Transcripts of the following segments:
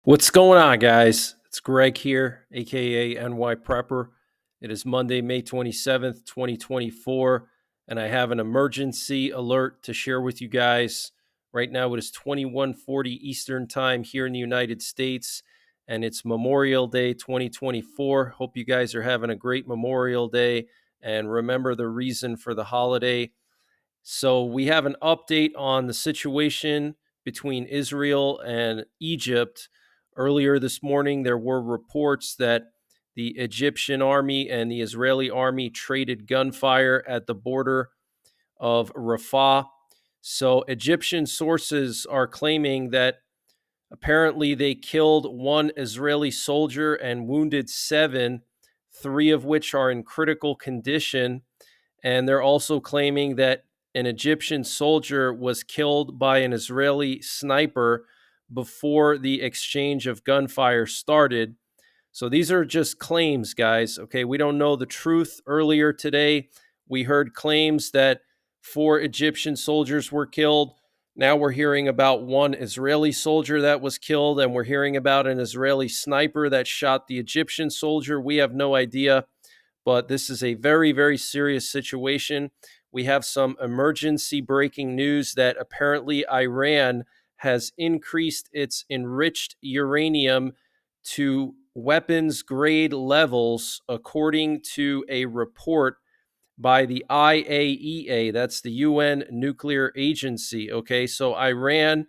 What's going on, guys? It's Greg here, aka NYPrepper. It is Monday, May 27th, 2024, and I have an emergency alert to share with you guys. Right now, it is 21:40 Eastern Time here in the United States, and it's Memorial Day 2024. Hope you guys are having a great Memorial Day and remember the reason for the holiday. So, we have an update on the situation between Israel and Egypt. Earlier this morning, there were reports that the Egyptian army and the Israeli army traded gunfire at the border of Rafah. So, Egyptian sources are claiming that apparently they killed one Israeli soldier and wounded seven, three of which are in critical condition. And they're also claiming that an Egyptian soldier was killed by an Israeli sniper before the exchange of gunfire started. So these are just claims, guys. Okay, we don't know the truth. Earlier today, we heard claims that four Egyptian soldiers were killed. Now we're hearing about one Israeli soldier that was killed, and we're hearing about an Israeli sniper that shot the Egyptian soldier. We have no idea, but this is a very, very serious situation. We have some emergency breaking news that apparently Iran has increased its enriched uranium to weapons grade levels, according to a report by the IAEA. That's the UN nuclear agency. Okay, so Iran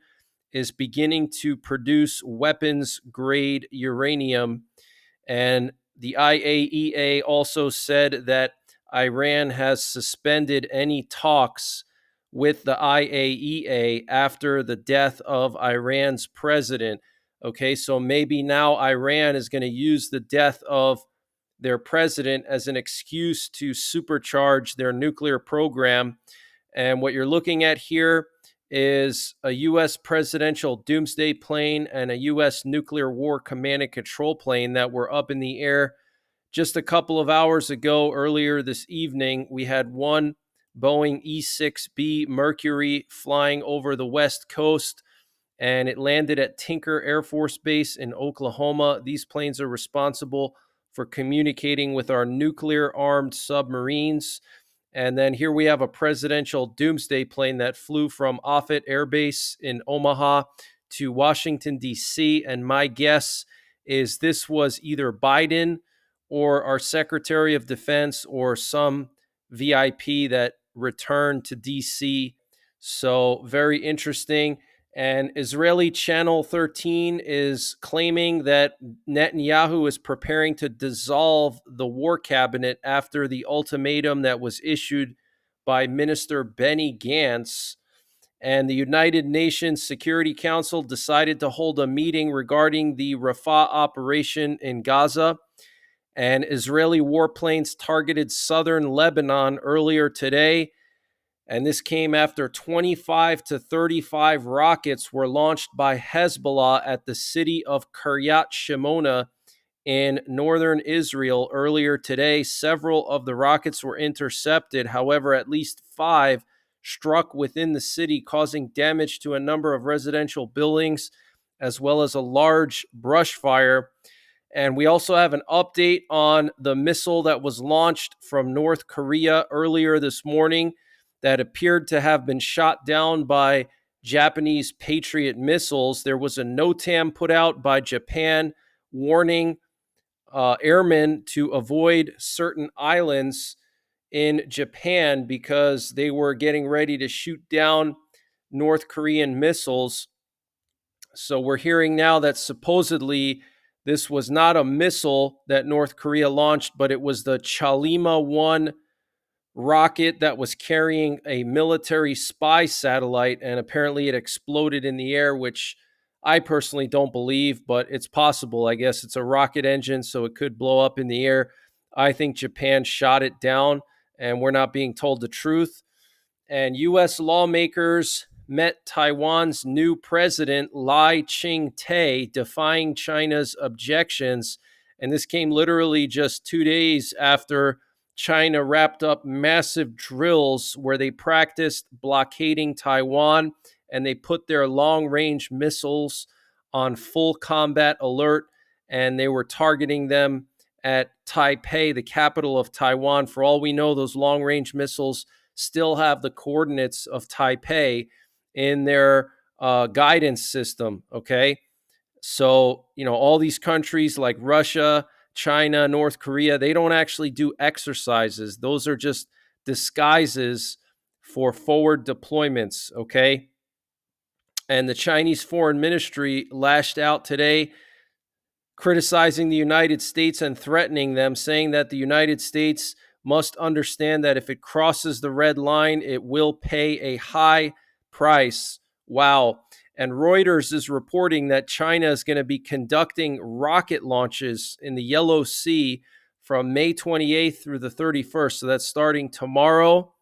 is beginning to produce weapons grade uranium, and the IAEA also said that Iran has suspended any talks with the IAEA after the death of Iran's president. Okay, so maybe now Iran is going to use the death of their president as an excuse to supercharge their nuclear program. And what you're looking at here is a U.S. presidential doomsday plane and a U.S. nuclear war command and control plane that were up in the air just a couple of hours ago. Earlier this evening, we had one Boeing E-6B Mercury flying over the West Coast, and it landed at Tinker Air Force Base in Oklahoma. These planes are responsible for communicating with our nuclear-armed submarines. And then here we have a presidential doomsday plane that flew from Offutt Air Base in Omaha to Washington, D.C. And my guess is this was either Biden or our Secretary of Defense or some VIP that returned to D.C. So very interesting. And Israeli Channel 13 is claiming that Netanyahu is preparing to dissolve the war cabinet after the ultimatum that was issued by Minister Benny Gantz. And the United Nations Security Council decided to hold a meeting regarding the Rafah operation in Gaza. And Israeli warplanes targeted southern Lebanon earlier today. And this came after 25 to 35 rockets were launched by Hezbollah at the city of Kiryat Shimona in northern Israel earlier today. Several of the rockets were intercepted. However, at least five struck within the city, causing damage to a number of residential buildings, as well as a large brush fire. And we also have an update on the missile that was launched from North Korea earlier this morning that appeared to have been shot down by Japanese Patriot missiles. There was a NOTAM put out by Japan warning airmen to avoid certain islands in Japan because they were getting ready to shoot down North Korean missiles. So we're hearing now that supposedly this was not a missile that North Korea launched, but it was the Chalima 1 rocket that was carrying a military spy satellite, and apparently it exploded in the air, which I personally don't believe, but it's possible. I guess it's a rocket engine, so it could blow up in the air. I think Japan shot it down, and we're not being told the truth. And U.S. lawmakers met Taiwan's new president, Lai Ching-te, defying China's objections. And this came literally just 2 days after China wrapped up massive drills where they practiced blockading Taiwan, and they put their long-range missiles on full combat alert, and they were targeting them at Taipei, the capital of Taiwan. For all we know, those long range missiles still have the coordinates of Taipei in their guidance system. Okay. So, all these countries like Russia, China, North Korea, they don't actually do exercises. Those are just disguises for forward deployments. Okay. And the Chinese Foreign Ministry lashed out today, criticizing the United States and threatening them, saying that the United States must understand that if it crosses the red line, it will pay a high price. Wow. And Reuters is reporting that China is going to be conducting rocket launches in the Yellow Sea from May 28th through the 31st. So that's starting tomorrow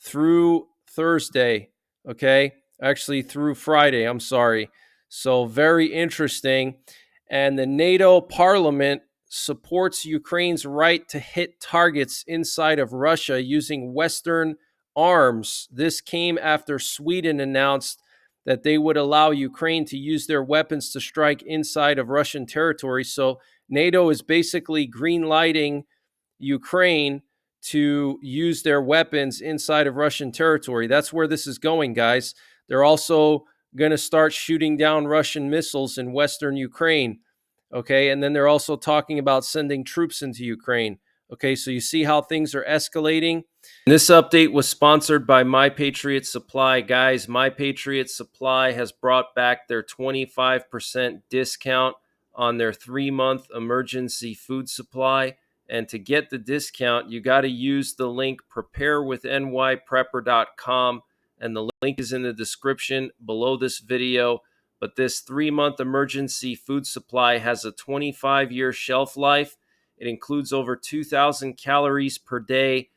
through Thursday. Okay. Actually, through Friday. I'm sorry. So, very interesting. And the NATO parliament supports Ukraine's right to hit targets inside of Russia using Western arms. This came after Sweden announced that they would allow Ukraine to use their weapons to strike inside of Russian territory. So, NATO is basically green lighting Ukraine to use their weapons inside of Russian territory. That's where this is going, guys. They're also going to start shooting down Russian missiles in Western Ukraine. Okay. And then they're also talking about sending troops into Ukraine. Okay. So you see how things are escalating. This update was sponsored by My Patriot Supply. Guys, My Patriot Supply has brought back their 25% discount on their 3-month emergency food supply. And to get the discount, you got to use the link preparewithnyprepper.com. And the link is in the description below this video. But this 3-month emergency food supply has a 25-year shelf life. It includes over 2,000 calories per day,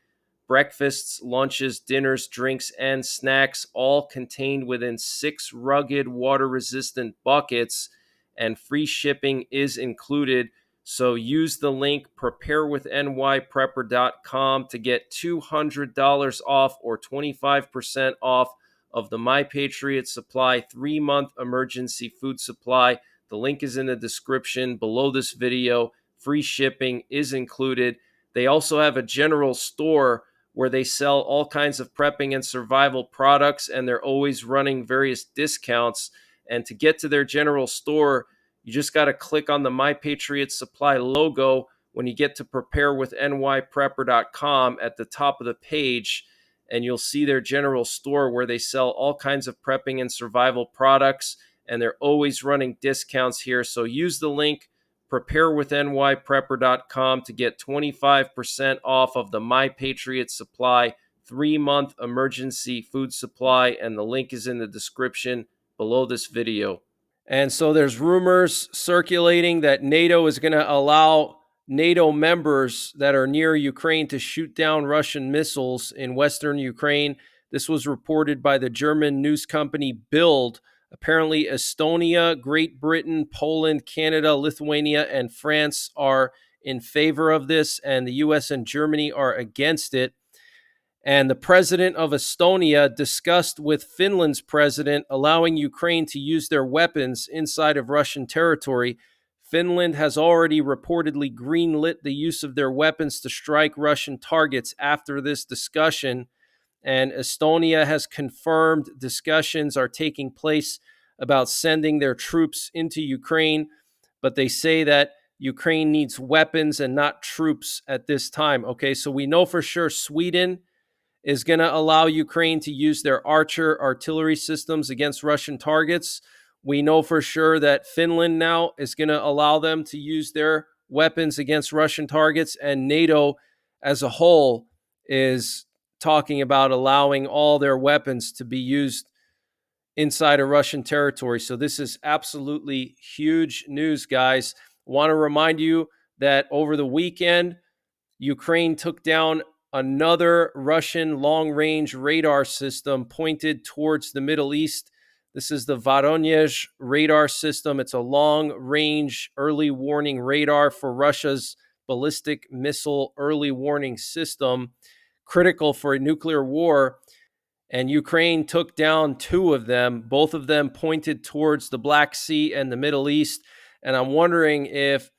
breakfasts, lunches, dinners, drinks, and snacks, all contained within 6 rugged water-resistant buckets, and free shipping is included. So use the link preparewithnyprepper.com to get $200 off or 25% off of the My Patriot Supply 3-month emergency food supply. The link is in the description below this video. Free shipping is included. They also have a general store where they sell all kinds of prepping and survival products, and they're always running various discounts. And to get to their general store, you just got to click on the My Patriot Supply logo when you get to preparewithnyprepper.com at the top of the page, and you'll see their general store where they sell all kinds of prepping and survival products, and they're always running discounts here. So use the link preparewithnyprepper.com to get 25% off of the My Patriot Supply 3-month emergency food supply, and the link is in the description below this video. And so there's rumors circulating that NATO is going to allow NATO members that are near Ukraine to shoot down Russian missiles in Western Ukraine. This was reported by the German news company Bild. Apparently, Estonia, Great Britain, Poland, Canada, Lithuania, and France are in favor of this, and the US and Germany are against it. And the president of Estonia discussed with Finland's president allowing Ukraine to use their weapons inside of Russian territory. Finland has already reportedly greenlit the use of their weapons to strike Russian targets after this discussion. And Estonia has confirmed discussions are taking place about sending their troops into Ukraine, but they say that Ukraine needs weapons and not troops at this time. Okay, so we know for sure Sweden is going to allow Ukraine to use their Archer artillery systems against Russian targets. We know for sure that Finland now is going to allow them to use their weapons against Russian targets, and NATO as a whole is talking about allowing all their weapons to be used inside of Russian territory. So this is absolutely huge news, guys. Want to remind you that over the weekend, Ukraine took down another Russian long-range radar system pointed towards the Middle East. This is the Voronezh radar system. It's a long-range early warning radar for Russia's ballistic missile early warning system, critical for a nuclear war. and Ukraine took down two of them. Both of them pointed towards the Black Sea and the Middle East. And I'm wondering if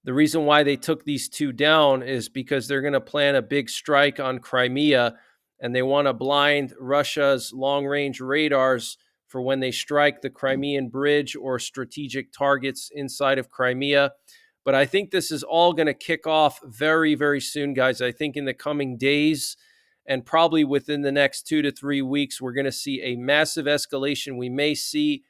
the reason why they took these two down is because they're going to plan a big strike on Crimea, and they want to blind Russia's long-range radars for when they strike the Crimean Bridge or strategic targets inside of Crimea. But I think this is all going to kick off very, very soon, guys. I think in the coming days and probably within the next 2 to 3 weeks, we're going to see a massive escalation. We may see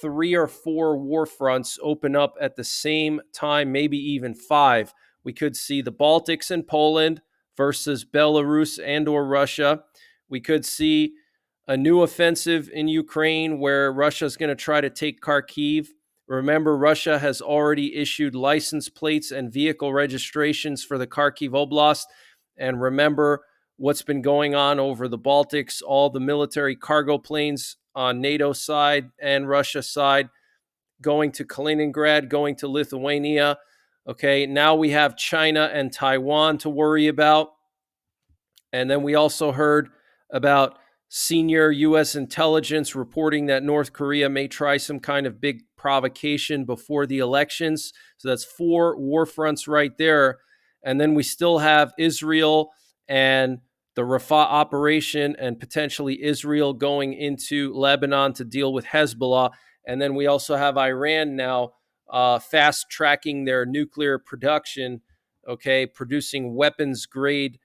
3 or 4 war fronts open up at the same time, maybe even 5. We could see the Baltics and Poland versus Belarus and or Russia. We could see a new offensive in Ukraine where Russia is going to try to take Kharkiv. Remember, Russia has already issued license plates and vehicle registrations for the Kharkiv Oblast. And remember what's been going on over the Baltics, all the military cargo planes on NATO side and Russia side going to Kaliningrad, going to Lithuania. Okay, now we have China and Taiwan to worry about. And then we also heard about senior U.S. intelligence reporting that North Korea may try some kind of big provocation before the elections. So that's 4 war fronts right there. And then we still have Israel and the Rafah operation, and potentially Israel going into Lebanon to deal with Hezbollah. And then we also have Iran now fast tracking their nuclear production, okay, producing weapons grade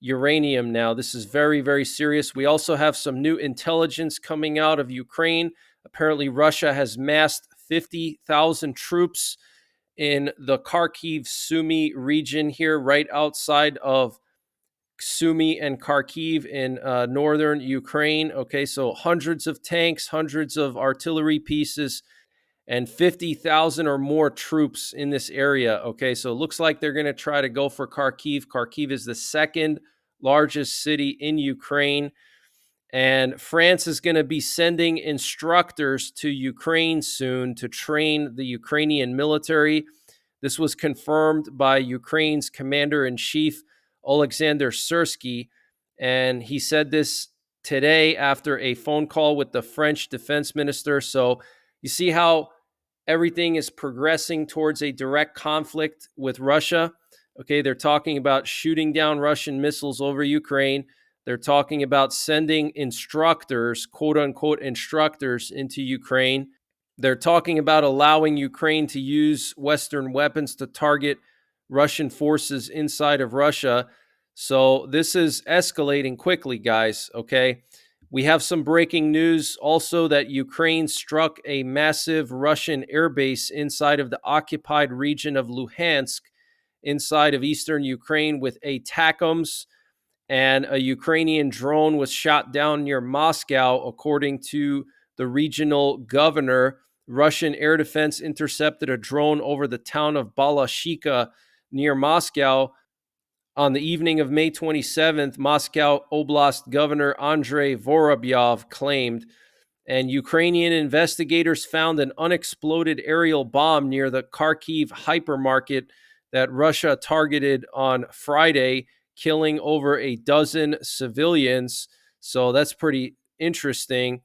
uranium now. This is very, very serious. We also have some new intelligence coming out of Ukraine. Apparently, Russia has massed 50,000 troops in the Kharkiv Sumy region here, right outside of Sumy and Kharkiv in northern Ukraine. Okay, so hundreds of tanks, hundreds of artillery pieces, and 50,000 or more troops in this area. Okay, so it looks like they're going to try to go for Kharkiv. Kharkiv is the second largest city in Ukraine. And France is going to be sending instructors to Ukraine soon to train the Ukrainian military. This was confirmed by Ukraine's commander-in-chief, Oleksandr Syrsky, and he said this today after a phone call with the French defense minister. So you see how everything is progressing towards a direct conflict with Russia. Okay, they're talking about shooting down Russian missiles over Ukraine. They're talking about sending instructors, quote unquote, instructors into Ukraine. They're talking about allowing Ukraine to use Western weapons to target Russian forces inside of Russia. So this is escalating quickly, guys, okay? We have some breaking news also that Ukraine struck a massive Russian airbase inside of the occupied region of Luhansk, inside of eastern Ukraine, with ATACMS, and a Ukrainian drone was shot down near Moscow, according to the regional governor. Russian air defense intercepted a drone over the town of Balashika near Moscow on the evening of May 27th, Moscow Oblast Governor Andrei Vorobyov claimed. And Ukrainian investigators found an unexploded aerial bomb near the Kharkiv hypermarket that Russia targeted on Friday, killing over a dozen civilians. So that's pretty interesting.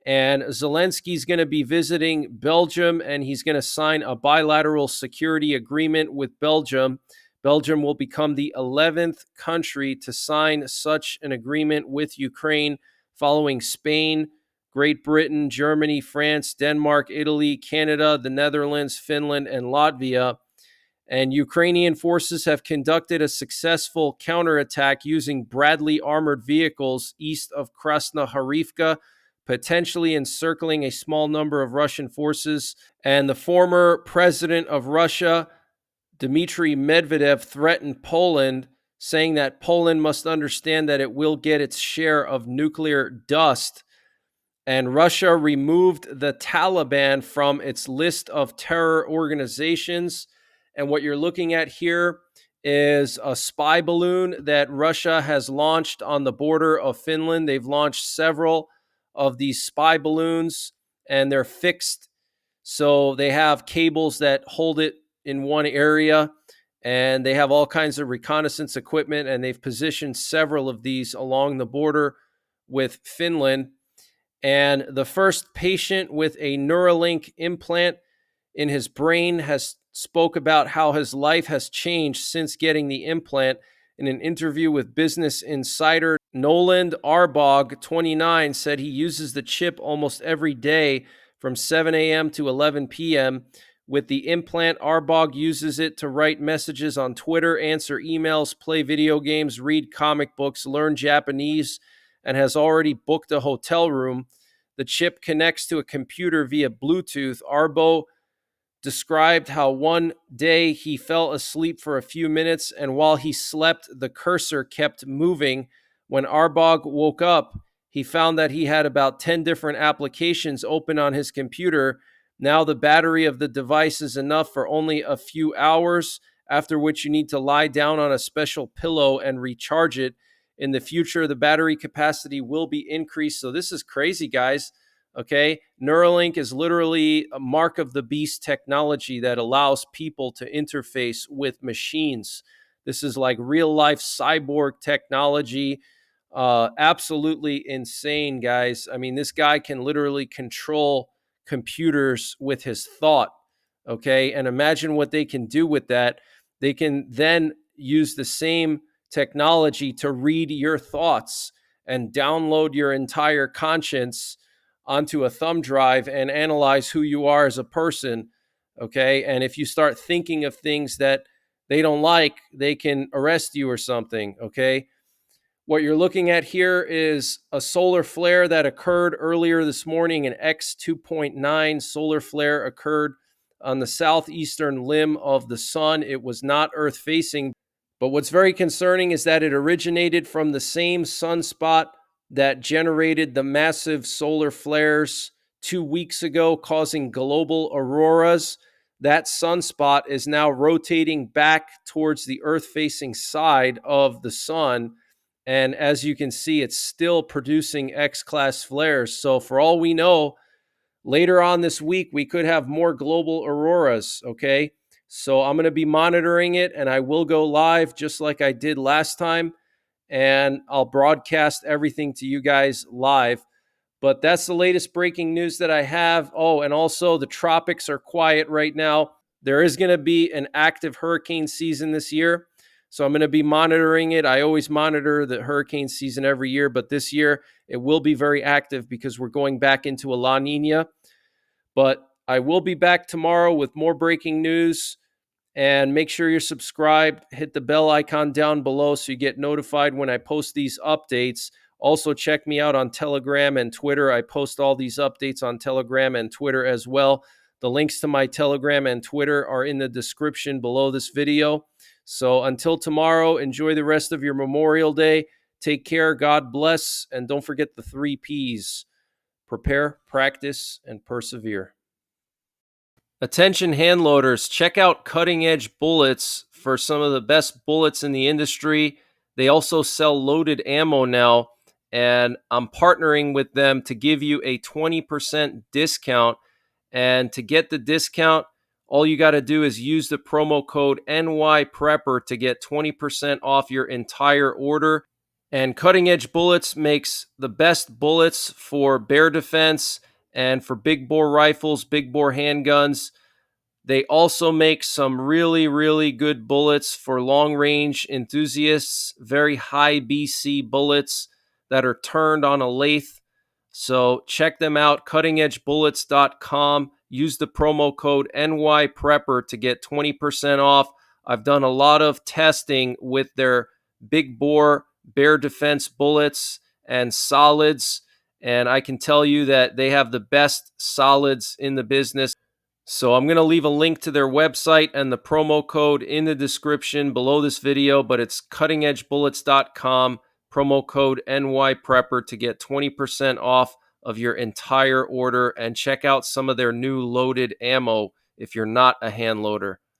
And Zelensky's going to be visiting Belgium, and he's going to sign a bilateral security agreement with Belgium. Belgium will become the 11th country to sign such an agreement with Ukraine, following Spain, Great Britain, Germany, France, Denmark, Italy, Canada, the Netherlands, Finland, and Latvia. And Ukrainian forces have conducted a successful counterattack using Bradley armored vehicles east of Krasnohorivka, potentially encircling a small number of Russian forces. And the former president of Russia, Dmitry Medvedev, threatened Poland, saying that Poland must understand that it will get its share of nuclear dust. And Russia removed the Taliban from its list of terror organizations. And what you're looking at here is a spy balloon that Russia has launched on the border of Finland. They've launched several of these spy balloons, and they're fixed. So they have cables that hold it in one area, and they have all kinds of reconnaissance equipment, and they've positioned several of these along the border with Finland. And the first patient with a Neuralink implant in his brain has spoke about how his life has changed since getting the implant. In an interview with Business Insider, Noland Arbog, 29, said he uses the chip almost every day from 7 a.m. to 11 p.m. With the implant, Arbog uses it to write messages on Twitter, answer emails, play video games, read comic books, learn Japanese, and has already booked a hotel room. The chip connects to a computer via Bluetooth. Arbo described how one day he fell asleep for a few minutes, and while he slept, the cursor kept moving. When Arbog woke up, he found that he had about 10 different applications open on his computer. Now the battery of the device is enough for only a few hours, after which you need to lie down on a special pillow and recharge it. In the future, the battery capacity will be increased. So this is crazy, guys. Okay. Neuralink is literally a mark of the beast technology that allows people to interface with machines. This is like real life cyborg technology. Absolutely insane, guys. I mean, this guy can literally control computers with his thought. Okay. And imagine what they can do with that. They can then use the same technology to read your thoughts and download your entire conscience onto a thumb drive and analyze who you are as a person. Okay. And if you start thinking of things that they don't like, they can arrest you or something. Okay. What you're looking at here is a solar flare that occurred earlier this morning. An X2.9 solar flare occurred on the southeastern limb of the sun. It was not Earth facing, but what's very concerning is that it originated from the same sunspot that generated the massive solar flares 2 weeks ago, causing global auroras. That sunspot is now rotating back towards the Earth-facing side of the sun. And as you can see, it's still producing X-class flares. So for all we know, later on this week, we could have more global auroras, okay? So I'm going to be monitoring it, and I will go live just like I did last time, and I'll broadcast everything to you guys live. But that's the latest breaking news that I have. Oh, and also the tropics are quiet right now. There is going to be an active hurricane season this year. So I'm going to be monitoring it. I always monitor the hurricane season every year, but this year it will be very active because we're going back into a La Nina. But I will be back tomorrow with more breaking news. And make sure you're subscribed. Hit the bell icon down below so you get notified when I post these updates. Also, check me out on Telegram and Twitter. I post all these updates on Telegram and Twitter as well. The links to my Telegram and Twitter are in the description below this video. So until tomorrow, enjoy the rest of your Memorial Day. Take care. God bless. And don't forget the 3 Ps: prepare, practice, and persevere. Attention hand loaders, check out Cutting Edge Bullets for some of the best bullets in the industry. They also sell loaded ammo now, and I'm partnering with them to give you a 20% discount. And to get the discount, all you got to do is use the promo code NYPrepper to get 20% off your entire order. And Cutting Edge Bullets makes the best bullets for bear defense and for big bore rifles, big bore handguns. They also make some really, really good bullets for long range enthusiasts, very high BC bullets that are turned on a lathe. So check them out, cuttingedgebullets.com. Use the promo code NYPrepper to get 20% off. I've done a lot of testing with their big bore bear defense bullets and solids, and I can tell you that they have the best solids in the business. So I'm going to leave a link to their website and the promo code in the description below this video, but it's cuttingedgebullets.com, promo code NYPrepper to get 20% off of your entire order, and check out some of their new loaded ammo if you're not a hand loader.